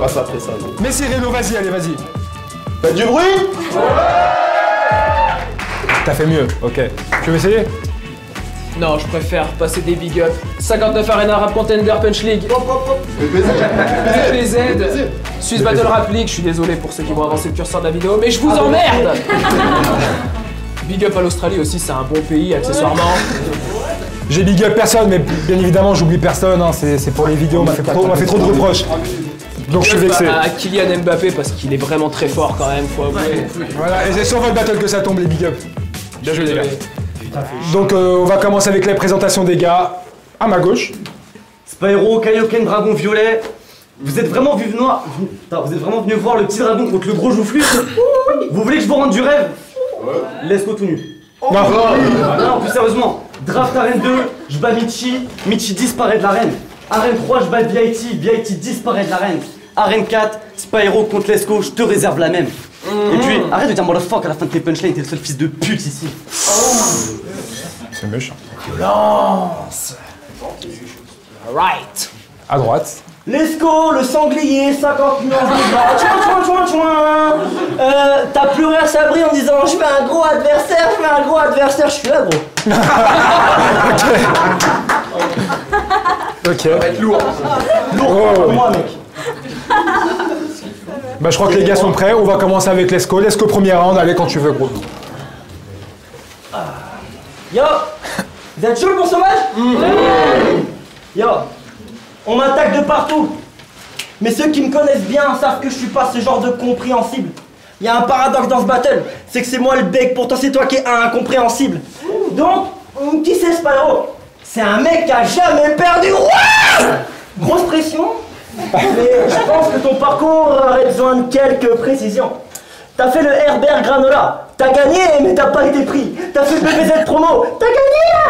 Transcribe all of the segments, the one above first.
pas s'appeler ça. Messi Reno, vas-y, allez, vas-y. Faites du bruit. T'as fait mieux, ok. Tu veux essayer? Non, je préfère passer des big up. 59 Arena Rap Contender Punch League. PZ. Swiss Battle Rap League, je suis désolé pour ceux qui vont avancer le curseur de la vidéo, mais je vous emmerde. Big up à l'Australie aussi, c'est un bon pays accessoirement. J'ai big up personne, mais bien évidemment j'oublie personne, hein. C'est pour les vidéos, on m'a fait trop de reproches. Donc je suis vexé. À Kylian Mbappé parce qu'il est vraiment très fort quand même, faut avouer. Voilà, et c'est sur votre battle que ça tombe les big up. Bien joué les gars. Donc on va commencer avec la présentation des gars. À ma gauche. Spyro, Kaioken, Dragon Violet. Vous êtes vraiment venu voir le petit dragon contre le gros joufflu? Vous voulez que je vous rende du rêve? Laisse-moi tout nu. Non. Non, plus sérieusement. Draft Arène 2, je bats Michi, Michi disparaît de l'arène. Arène 3, je bats VIT, VIT disparaît de l'arène. Arène 4, Spyro contre Lesco, je te réserve la même. Et puis, arrête de dire motherfuck à la fin de tes punchlines, t'es le seul fils de pute ici. C'est méchant. Violence. Alright. À droite. Lesco, le sanglier, 50 nuances de bas. T'as pleuré à Sabri en disant je veux un gros adversaire, je suis là gros. Ok. Ça va être lourd. Lourd pour moi mec. Bah je crois que les gars sont prêts, on va commencer avec Lesco. Lesco premier round, allez quand tu veux gros. Yo, vous êtes chaud pour ce match? Yo, on m'attaque de partout. Mais ceux qui me connaissent bien savent que je suis pas ce genre de compréhensible. Il y a un paradoxe dans ce battle, c'est que c'est moi le bec, pourtant c'est toi qui es incompréhensible. Donc, qui c'est Spyro? C'est un mec qui a jamais perdu. Grosse pression, mais je pense que ton parcours aurait besoin de quelques précisions. T'as fait le Herbert Granola, t'as gagné mais t'as pas été pris. T'as fait le BBZ promo, t'as gagné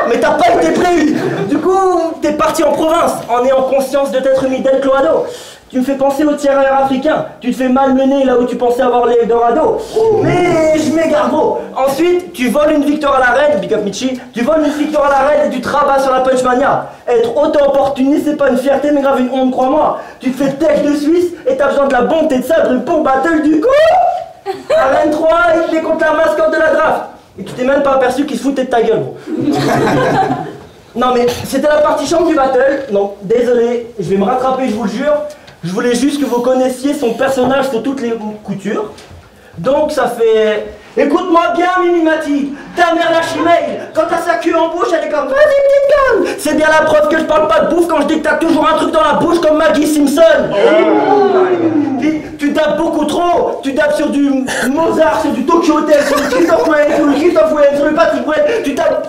mais t'as pas été pris. Du coup, t'es parti en province en ayant conscience de t'être mis d'El Cloado. Tu me fais penser aux tireurs africains, tu te fais malmener là où tu pensais avoir l'Eldorado. Mais je m'égare gros. Ensuite, tu voles une victoire à l'arène, big up Michi, tu voles une victoire à l'arène et tu te rabats sur la Punchmania. Être auto-opportuniste, c'est pas une fierté mais grave une honte, crois-moi. Tu te fais tech de Suisse et t'as besoin de la bonté de sabre pour battle du coup. Arène 3, il est contre la mascotte de la draft. Et tu t'es même pas aperçu qu'il se foutait de ta gueule, gros. Non mais, c'était la partie chambre du battle. Non, désolé, je vais me rattraper, je vous le jure. Je voulais juste que vous connaissiez son personnage sur toutes les coutures. Donc ça fait... Écoute-moi bien Mimimati, ta mère lâche email. Quand t'as sa queue en bouche, elle est comme vas-y petite conne. C'est bien la preuve que je parle pas de bouffe quand je dis que t'as toujours un truc dans la bouche comme Maggie Simpson. Puis tu dabs beaucoup trop. Tu dabs sur du Mozart, sur du Tokyo Hotel, sur du Christophe Wayne, sur le Christophe Wayne, sur le Patrick Wayne.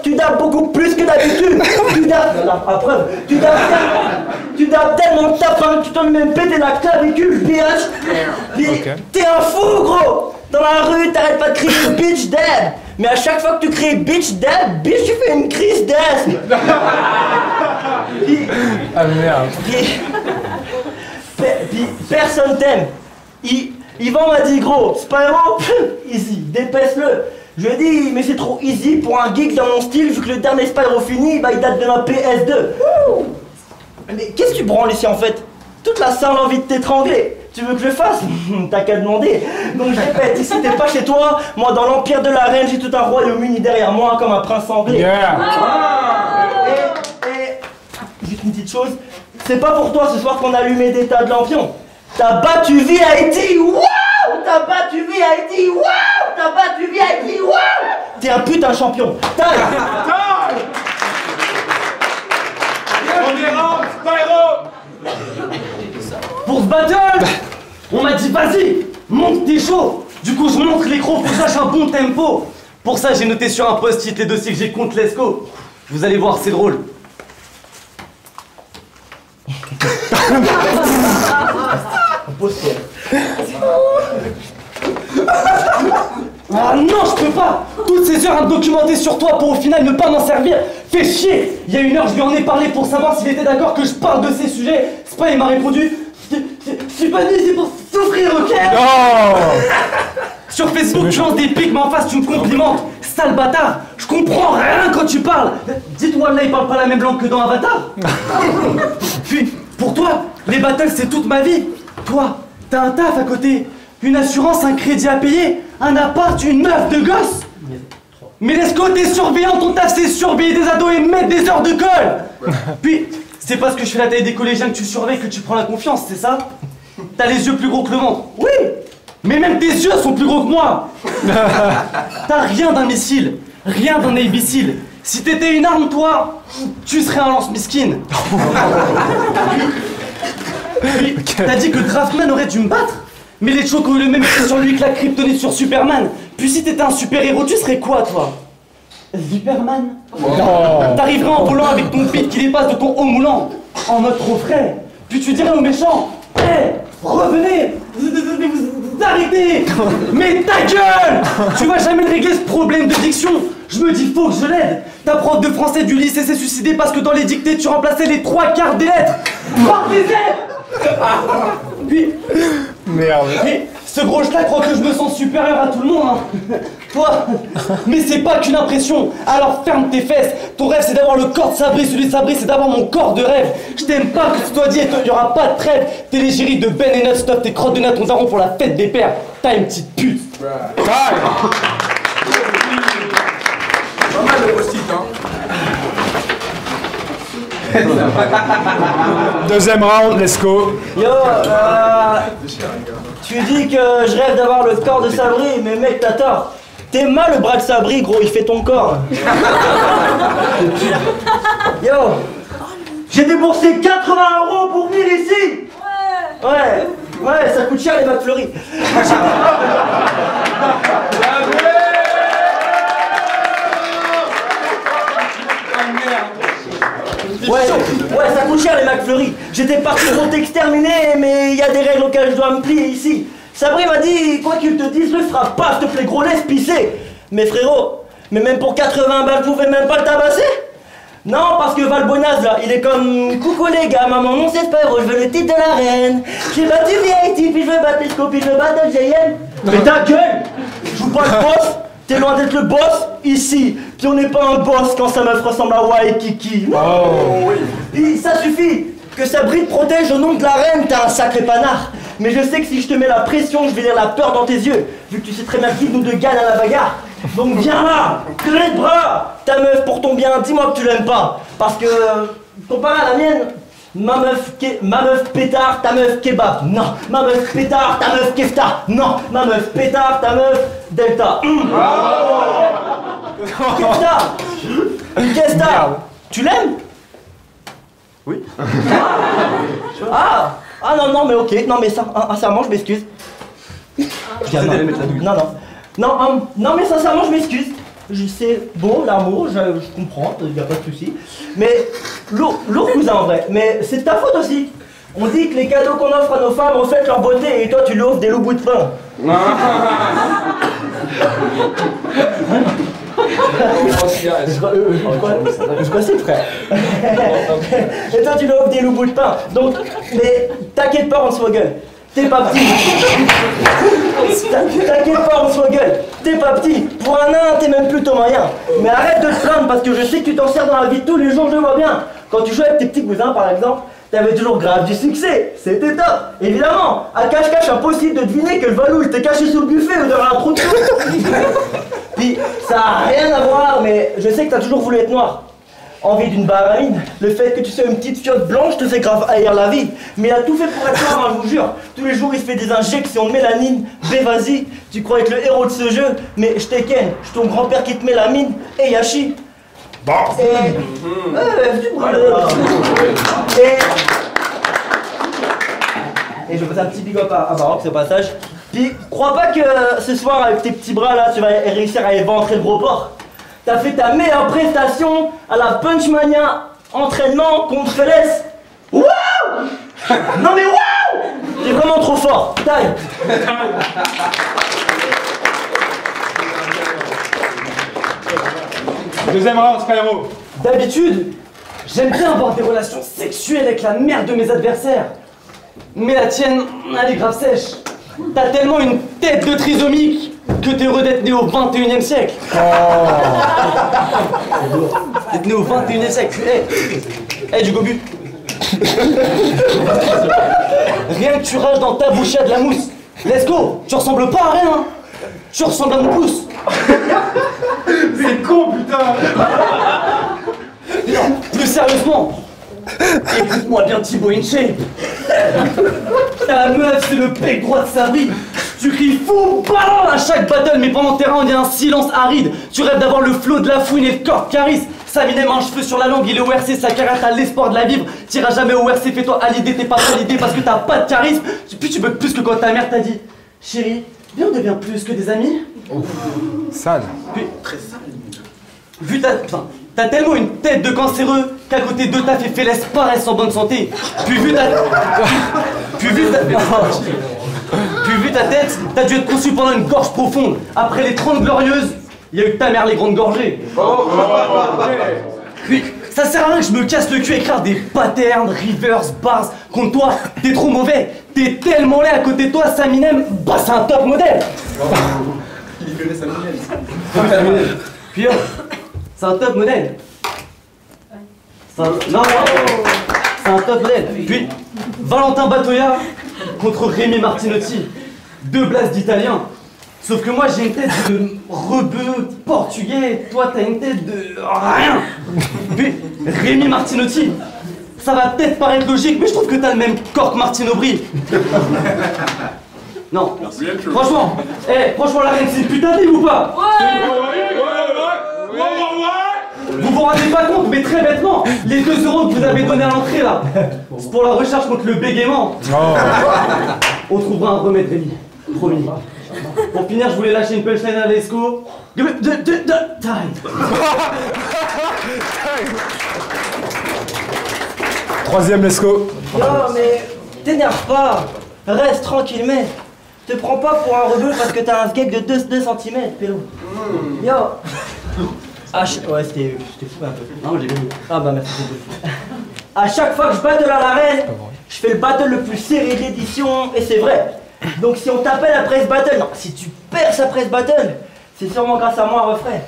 Tu dabs beaucoup plus que d'habitude. Tu dabs... Non, à preuve. Tu dabs tellement que t'as faim que tu t'en même pété la clavicule, bitch. Okay. T'es un fou gros. Dans la rue, t'arrêtes pas de crier bitch dab. Mais à chaque fois que tu cries bitch dab, bitch tu fais une crise d'asthme. Ah merde. Puis personne t'aime. Yvan m'a dit gros, Spyro, easy, dépêche-le. Je lui ai dit mais c'est trop easy pour un geek dans mon style vu que le dernier Spyro fini, bah il date de ma PS2. Mais qu'est-ce que tu branles ici en fait? Toute la salle a envie de t'étrangler. Tu veux que je le fasse? T'as qu'à demander. Donc je répète, ici t'es pas chez toi, moi dans l'empire de la reine, j'ai tout un Royaume-Uni derrière moi comme un prince anglais. Yeah. Et juste une petite chose, c'est pas pour toi ce soir qu'on a allumé des tas de lampions. T'as battu VIT, waouh! T'as battu VIT, waouh! T'as battu VIT, waouh! T'es un putain champion. Taille! Pour ce battle, on m'a dit vas-y, monte tes shows. Du coup je montre l'écran pour que ça un bon tempo. Pour ça j'ai noté sur un post-it les dossiers que j'ai contre Lesco. Vous allez voir, c'est drôle. Ah non, je peux pas. Toutes ces heures à me documenter sur toi pour au final ne pas m'en servir. Fais chier. Il y a une heure, je lui en ai parlé pour savoir s'il était d'accord que je parle de ces sujets. Spy, il m'a répondu je suis pas venu ici pour souffrir, ok? Oh. Sur Facebook, tu lances des pics, mais en face, tu me complimentes. Sale bâtard. Je comprends rien quand tu parles. Dis-toi, là, il parle pas la même langue que dans Avatar. Puis, pour toi, les battles, c'est toute ma vie. Toi, t'as un taf à côté, une assurance, un crédit à payer, un appart, une meuf de gosse. Mais Lesco, t'es surveillant, ton taf c'est surveiller des ados et mettre des heures de colle. Puis, c'est parce que je fais la taille des collégiens que tu surveilles que tu prends la confiance, c'est ça? T'as les yeux plus gros que le ventre. Oui, mais même tes yeux sont plus gros que moi. T'as rien d'un missile, rien d'un imbécile. Si t'étais une arme, toi, tu serais un lance-miskin. T'as dit que Draftman aurait dû me battre, mais les Chocos ont eu le même effet sur lui que la kryptonite sur Superman. Puis si t'étais un super-héros, tu serais quoi, toi? Superman? T'arriverais en volant avec ton pit qui dépasse de ton haut moulant, en mode trop frais. Puis tu dirais aux méchants, hé, revenez, vous arrêtez. Mais ta gueule! Tu vas jamais régler ce problème de diction. Je me dis, faut que je l'aide. Ta prof de français du lycée s'est suicidée parce que dans les dictées, tu remplaçais les 3/4 des lettres par des lettres. Puis, Merde. puis, ce gros là croit que je me sens supérieur à tout le monde, hein. Toi, mais c'est pas qu'une impression. Alors ferme tes fesses. Ton rêve c'est d'avoir le corps de Sabri, celui de Sabri c'est d'avoir mon corps de rêve. Je t'aime pas que tu dois dire, il y aura pas de trêve. T'es l'égérie de Ben et Nut, stop tes crottes de nat, ton daron pour la fête des pères. T'as une petite pute. Pas mal le post-it, hein. Deuxième round, let's go. Yo, tu dis que je rêve d'avoir le corps de Sabri, mais mec t'as tort. T'es mal le bras de Sabri, gros, il fait ton corps. Yo, j'ai déboursé 80 € pour venir ici. Ouais, ça coûte cher les McFlurry. Ouais, ça coûte cher les McFlurry. J'étais parti pour t'exterminer, mais il y a des règles auxquelles je dois me plier ici. Sabri m'a dit, quoi qu'il te dise, le frappe pas, s'il te plaît, gros, laisse pisser. Mais frérot, mais même pour 80 balles, vous pouvez même pas le tabasser? Non, parce que Valbonaz là, il est comme coucou les gars, maman non c'est pas je veux le titre de la reine. J'ai battu VIP, puis je veux battre les scopes, puis je veux battre le JM. Mais ta gueule! Je joue pas le boss, t'es loin d'être le boss ici. Puis on n'est pas un boss quand sa meuf ressemble à Waikiki. Non, oui. Ça suffit. Que Sabri te protège au nom de la reine, t'es un sacré panard. Mais je sais que si je te mets la pression, je vais lire la peur dans tes yeux. Vu que tu sais très bien qui nous deux gagne à la bagarre. Donc viens là, clé de bras. Ta meuf pour ton bien, dis-moi que tu l'aimes pas. Parce que, comparé à la mienne, ma meuf pétard, ta meuf kebab. Non, ma meuf pétard, ta meuf kefta. Non, ma meuf pétard, ta meuf delta. Kefta, tu l'aimes? Oui. Ah non mais ok, non mais sincèrement je m'excuse. Non mais sincèrement je m'excuse. Je sais, bon l'amour, je comprends, y a pas de souci. Mais lourd cousin en vrai, mais c'est de ta faute aussi. On dit que les cadeaux qu'on offre à nos femmes reflètent leur beauté et toi tu lui offres des loups bouts de pain. Je crois c'est frère. Et toi tu lui offres des loups bouts de pain. Donc, mais t'inquiète pas, on se gueule. T'es pas petit. T'inquiète pas, on se gueule. T'es pas petit. Pour un nain, t'es même plutôt moyen. Mais arrête de te plaindre parce que je sais que tu t'en sers dans la vie de tous les jours, je le vois bien. Quand tu jouais avec tes petits cousins par exemple, t'avais toujours grave du succès, c'était top. Évidemment, à cache-cache, impossible de deviner que le Valou était caché sous le buffet ou derrière un trou de chou. Puis, ça a rien à voir, mais je sais que t'as toujours voulu être noir. Envie d'une baramine, le fait que tu sois une petite fiotte blanche te fait grave haïr la vie. Mais il a tout fait pour être noir, hein, je vous jure. Tous les jours, il se fait des injections de mélanine. Mais vas-y, tu crois être le héros de ce jeu, mais je t'ai ken, je suis ton grand-père qui te met la mine, et Yashi. Bon. Et je fais un petit big up à Baroque, ce passage. Puis, crois pas que ce soir, avec tes petits bras là, tu vas réussir à éventrer le gros porc. T'as fait ta meilleure prestation à la Punchmania entraînement contre Félès. Waouh! Non mais waouh! T'es vraiment trop fort. Taille. Deuxième round, Spyro. D'habitude, j'aime bien avoir des relations sexuelles avec la mère de mes adversaires. Mais la tienne, elle est grave sèche. T'as tellement une tête de trisomique que t'es heureux d'être né au 21e siècle. D'être né au 21e siècle. Hey, du gobu, Rien que tu rages dans ta bouchette de la mousse. Let's go. Tu ressembles pas à rien. Tu ressembles à mon pouce. C'est con, putain. Non, plus sérieusement. Écoute-moi bien Thibaut InShape. Ta meuf c'est le pec droit de Sabri. Tu cries fou ballon à chaque battle, mais pendant tes rounds il y a un silence aride. Tu rêves d'avoir le flow de la fouine et le corps Caris. Saminem a un cheveu sur la langue, il est au RC, sa carrière t'as l'espoir de la vivre. T'iras jamais au RC, fais-toi à l'idée, t'es pas validé parce que t'as pas de charisme. Puis tu veux plus que quand ta mère t'a dit chérie, viens on devient plus que des amis. Sale. Puis, très sale. Vu t'as tellement une tête de cancéreux qu'à côté de ta féfélesse paraissent en bonne santé. Puis vu ta tête, t'as dû être conçu pendant une gorge profonde. Après les 30 glorieuses, il y a eu ta mère les grandes gorgées. Puis ça sert à rien que je me casse le cul à écrire des patterns, reverse, bars. Contre toi, t'es trop mauvais. T'es tellement laid à côté de toi, Saminem, bah c'est un top modèle. Il connaît Saminem. Puis c'est un top modèle. C'est un top modèle. Puis Valentin Batoya contre Rémi Martinotti. 2 blasts d'Italien. Sauf que moi j'ai une tête de rebeu portugais, toi t'as une tête de rien. Puis Rémi Martinotti, ça va peut-être paraître logique, mais je trouve que t'as le même corps que Martine Aubry. Non, franchement, franchement la reine c'est une putain de livre ou pas? Vous vous rendez pas compte, mais très bêtement, les 2 € que vous avez donnés à l'entrée là, c'est pour la recherche contre le bégaiement. On trouvera un remède, Rémi. Promis. Pour finir, je voulais lâcher une punchline à Lesco. Time. Troisième, Lesco. Yo, mais t'énerve pas. Reste tranquille, mec. Te prends pas pour un rebeu parce que t'as un skate de 2 cm, pélo. Yo. Ouais, c'était fou un peu. Non, j'ai gagné. Ah bah merci beaucoup. À chaque fois que je battle à l'arène, je fais le battle le plus serré de l'édition, et c'est vrai. Donc si on t'appelle après ce battle, non, si tu perds après ce battle, c'est sûrement grâce à moi, refrain.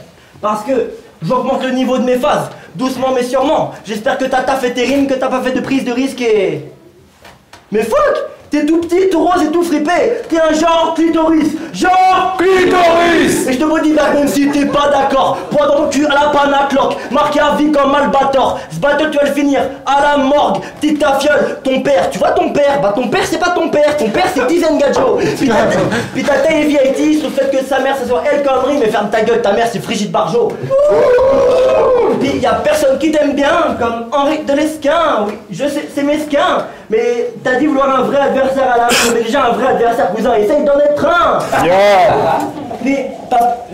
Parce que j'augmente le niveau de mes phases, doucement mais sûrement. J'espère que t'as fait tes rimes, que t'as pas fait de prise de risque et... Mais fuck! T'es tout petit, tout rose et tout fripé. T'es un genre clitoris. Genre clitoris. Et je te redis même si t'es pas d'accord. Point dans ton cul à la panacloc. Marqué à vie comme Albator. Ce battle tu vas le finir à la morgue. Petite ta fiole. Ton père, tu vois ton père? Bah ton père c'est pas ton père. Ton père c'est Tizen Gadjo. Puis ta taille est VIP sur le fait que sa mère ça soit elle connerie. Mais ferme ta gueule, ta mère c'est Brigitte Barjot. Puis y a personne qui t'aime bien comme Henri de Lesquin. Oui, je sais, c'est mesquin. Mais t'as dit vouloir un vrai adversaire à la fin, mais déjà un vrai adversaire, cousin, essaye d'en être un. Mais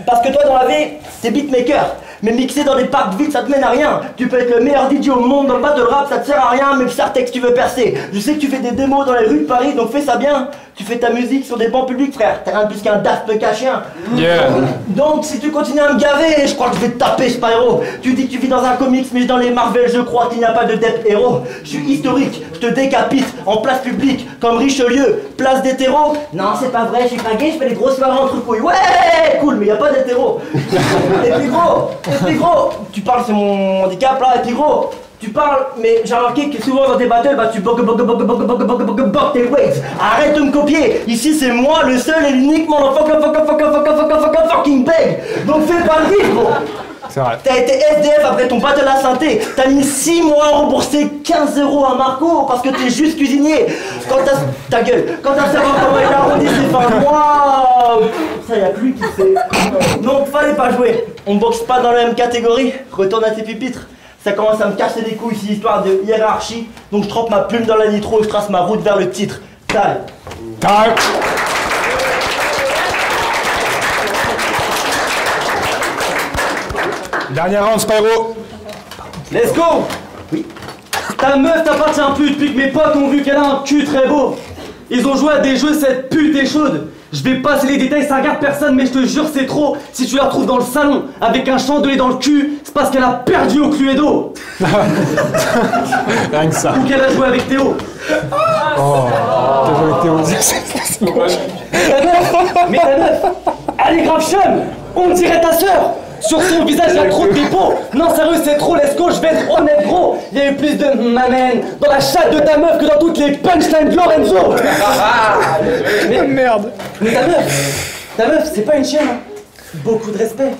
parce que toi dans la vie, c'est beatmaker. Mais mixer dans des parcs vides, ça te mène à rien. Tu peux être le meilleur DJ au monde, dans le battle rap, ça te sert à rien, même si Sartex tu veux percer. Je sais que tu fais des démos dans les rues de Paris, donc fais ça bien. Tu fais ta musique sur des bancs publics, frère. T'as rien de plus qu'un Daft Punk à chien. Donc si tu continues à me gaver, je crois que je vais te taper, Spyro. Tu dis que tu vis dans un comics, mais dans les Marvel, je crois qu'il n'y a pas de dep héros. Je suis historique, je te décapite en place publique, comme Richelieu, place d'hétéro. Non, c'est pas vrai, je suis pas gay, je fais des grosses soirées entre couilles. Ouais, cool, mais y a pas d'hétéro. Et puis gros, tu parles, c'est mon handicap là, et puis gros, tu parles, mais j'ai remarqué que souvent dans tes battles, bah tu bog tes waves. Arrête de me copier, ici c'est moi le seul et l'unique, mon fucking beg. Donc fais pas le vif, gros. C'est vrai. T'as été SDF après ton battle à synthé. T'as mis 6 mois à rembourser 15 € à Marco parce que t'es juste cuisinier. Quand t'as... Ta gueule. Quand t'as savoir comment il a arrondi ses fins de mois... Ça y'a plus qui sait. Donc fallait pas jouer. On boxe pas dans la même catégorie. Retourne à tes pupitres. Ça commence à me casser les couilles, c'est histoire de hiérarchie. Donc je trempe ma plume dans la nitro et je trace ma route vers le titre. Time. Dernier round, Spyro. Let's go. Oui. Ta meuf t'appartient plus depuis que mes potes ont vu qu'elle a un cul très beau. Ils ont joué à des jeux, cette pute est chaude. Je vais passer les détails, ça regarde personne, mais je te jure c'est trop. Si tu la retrouves dans le salon, avec un chandelier dans le cul, c'est parce qu'elle a perdu au Cluedo. Rien que ça. Ou qu'elle a joué avec Théo. T'as joué avec Théo. Mais ta meuf, elle est grave chum. On dirait ta sœur. Sur son visage, il y a trop de dépôts. Non, sérieux, c'est trop, Lescaut, je vais être honnête, gros. Il y a eu plus de m'amène dans la chatte de ta meuf que dans toutes les punchlines de Lorenzo. Mais merde. Mais ta meuf, c'est pas une chienne, hein. Beaucoup de respect.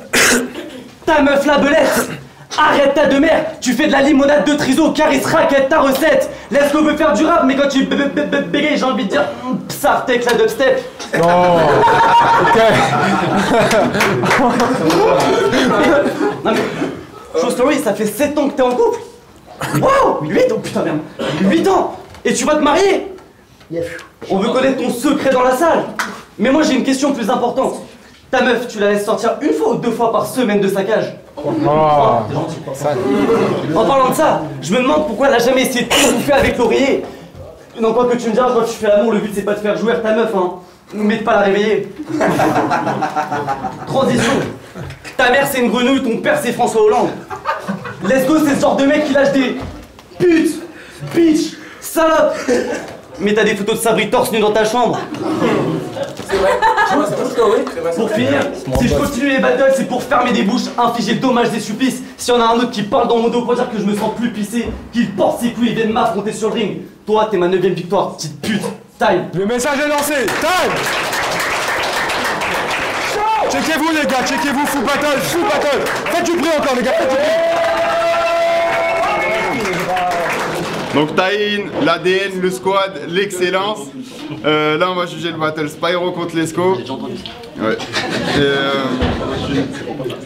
Ta meuf, la belette. Arrête ta demeure, tu fais de la limonade de triso, Caris raquette ta recette. Lescaut veut faire du rap, mais quand tu bégayes, j'ai envie de dire Psartek la dubstep. Non. Ok. Non mais, True Story, ça fait 7 ans que t'es en couple. Waouh, 8 ans, putain merde. 8 ans. Et tu vas te marier. On veut connaître ton secret dans la salle. Mais moi j'ai une question plus importante. Ta meuf, tu la laisses sortir 1 fois ou 2 fois par semaine de sa cage? Oh. En parlant de ça, je me demande pourquoi elle a jamais essayé de tout bouffer avec l'oreiller. Non, quoi que tu me diras, quand tu fais l'amour, le but c'est pas de faire jouer ta meuf, hein, mais de pas la réveiller. Transition. Ta mère c'est une grenouille, ton père c'est François Hollande. Lescaut c'est ce genre de mec qui lâche des putes, bitch, salope. Mais t'as des photos de Sabri torse nu dans ta chambre. C'est vrai. Pour finir, si je continue les battles, c'est pour fermer des bouches, infliger le dommage des supplices. S'il y en a un autre qui parle dans mon dos pour dire que je me sens plus pissé, qu'il porte ses couilles et vienne m'affronter sur le ring. Toi, t'es ma 9ème victoire, petite pute. Time. Le message est lancé. Time. Checkez-vous les gars, checkez-vous, full battle. Faites du bruit encore les gars, faites du bruit. Donc Taïn, l'ADN, le squad, l'excellence. Là on va juger le battle Spyro contre Lescaut. Ouais.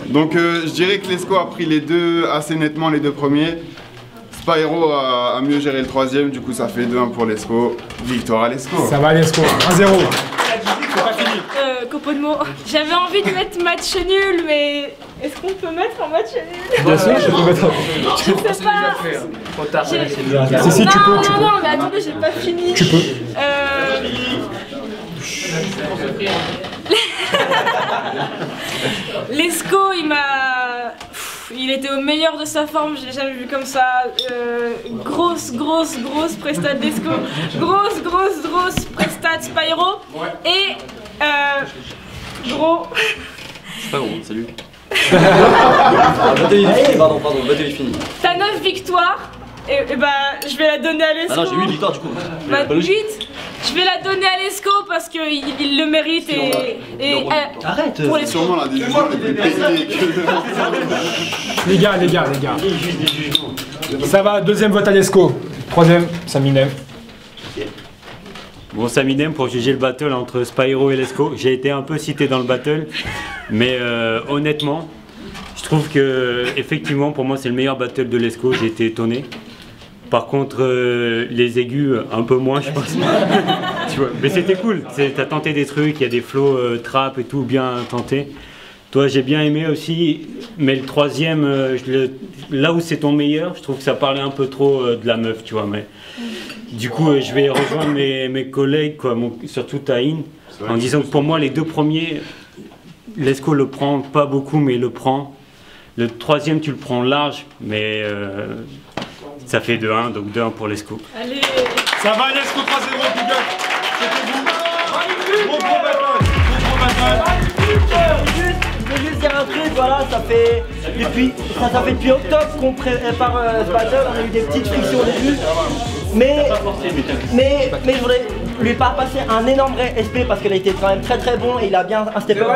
Donc je dirais que Lescaut a pris les deux assez nettement, les deux premiers. Spyro a mieux géré le troisième, du coup ça fait 2-1 pour Lescaut. Victoire à Lescaut. Ça va Lescaut, 1-0. Copodmo, j'avais envie de mettre match nul, mais est-ce qu'on peut mettre un match nul? Bien sûr, je peux mettre. Je sais pas. Trop tard. Si, tu peux. Non, mais attendez, j'ai pas fini. Tu peux. Lescaut, il était au meilleur de sa forme, je l'ai jamais vu comme ça. Grosse prestat de Lescaut. Grosse prestat de Spyro. Et gros. C'est pas gros, salut. Pardon, battle est fini. T'as 9 victoires. Et bah, je vais la donner à Lescaut. Ah non, j'ai 8 victoires du coup. Bah, 8. Je vais la donner à Lescaut parce qu'il le mérite et Arrête. pour les Sûrement l'un des joueurs les plus payés que... Les gars. Ça va, deuxième vote à Lescaut. Troisième, Saminem. Bon, Saminem pour juger le battle entre Spyro et Lescaut. J'ai été un peu cité dans le battle, mais honnêtement, je trouve que effectivement pour moi c'est le meilleur battle de Lescaut. J'ai été étonné. Par contre, les aigus, un peu moins, je pense. Tu vois, mais c'était cool. T'as tenté des trucs, il y a des flows trap et tout, bien tenté. Toi, j'ai bien aimé aussi, mais le troisième, là où c'est ton meilleur, je trouve que ça parlait un peu trop de la meuf, tu vois. Mais du coup, je vais rejoindre mes collègues, quoi, surtout Taïn, en disant que pour moi, les deux premiers, Lescaut le prend pas beaucoup, mais il le prend. Le troisième, tu le prends large, mais ça fait 2-1, donc 2-1 pour Lescaut. Allez. Ça va Lescaut 3-0, big up. C'était vous. Gros battle. Je veux juste dire un truc, voilà, ça fait depuis octobre qu'on prépare ce battle, on a eu des petites frictions au début, mais je voudrais lui passer un énorme respect parce qu'il a été quand même très bon et il a bien un step up.